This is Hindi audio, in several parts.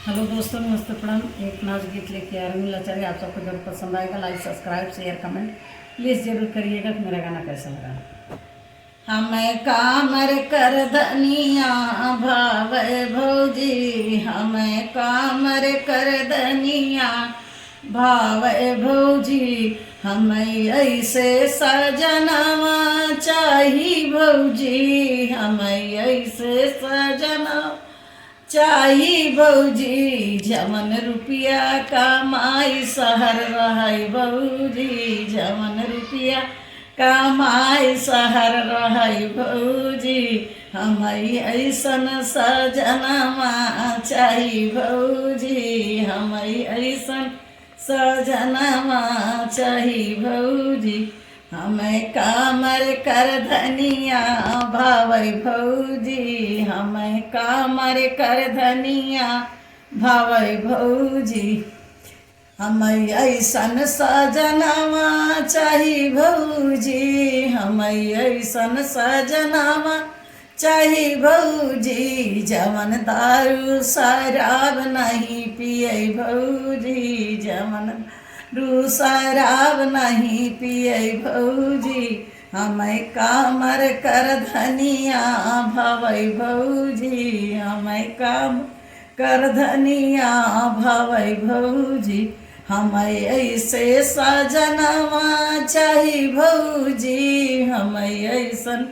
हेलो दोस्तों, नमस्ते, प्रणाम। एक नाच गीत लेके आ रही हूँ लाचारी। आप सबको जरूर पसंद आएगा। Like, subscribe, share, comment please जरूर करिएगा कि मेरा गाना कैसा लगा। हमें कामर कर धनिया भावे भौजी, हमें कामर कर धनिया भावे भौजी, हमें ऐसे सजनवा चाही भौजी, हमें ऐसे सजना चाही भौजी, जमन रुपया कमाई शहर रहे भौजी, जमन रुपया कमाई शहर रहे भौजी, हमें ऐसन सजनवा चाही भौजी, हमें ऐसन सजनवा चाही भौजी, हमें कामर कर धनिया भावै भौजी, हमें कामर कर धनिया भावै भौजी, हमें ऐसन सजनवा चाही भौजी, हमें ऐसन सजनवा चाही भौजी, जवन दारू शराब नहीं पिए भौजी, जवन दारू शराब नहीं पिए भौजी, हमें कामर कर धनिया भावै भौजी, हमें काम कर धनिया भावै भौजी, हमें ऐसे सजनवा चाही भौजी, हमें ऐसन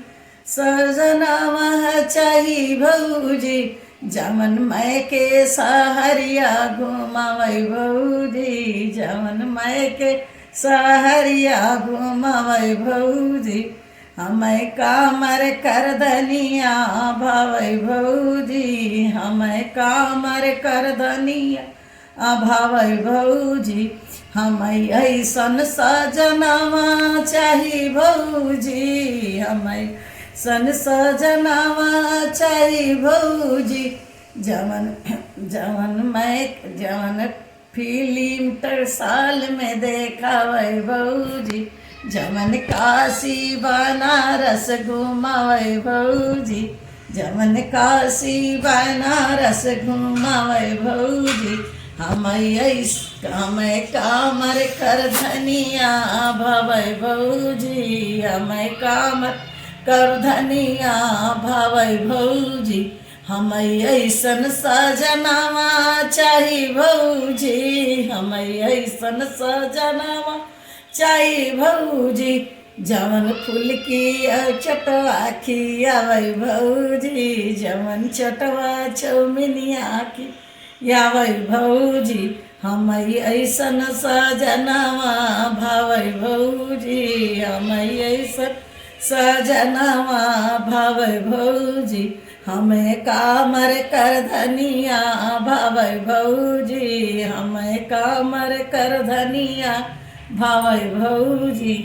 सजनवा चाही भौजी, जमन मैं के सहरिया घुमावै भौजी, जमन मैं के सहरिया घुमावै भौजी, हमें कामर कर धनिया भावै भौजी, हमें कामर कर धनिया भावै भौजी, हमें ऐसन सजनवा चाही भौजी, हमें सन सजनवा चाही भौजी, जवन जवन फिल्म तर साल में देखावै भौजी, जवन काशी बनारस घुमावै भौजी, जवन काशी बनारस घुमावै भौजी, हमें कामर कर धनिया भावै भौजी, हमें कामर कर धनिया भावै भौजी, हमें ऐसन सजनवा चाही भौजी, हमें ऐसन सजनवा चाही भौजी, जवन फूल की चटवा खियावै भौजी, जवन चटवा चौमिनिया खियावै भौजी, हमें ऐसन सजनवा भावै भौजी, हमें ऐसन सजनवा भावै भौजी, हमें कामर कर धनिया भावै भौजी, हमें कामर कर धनिया भावै भौजी।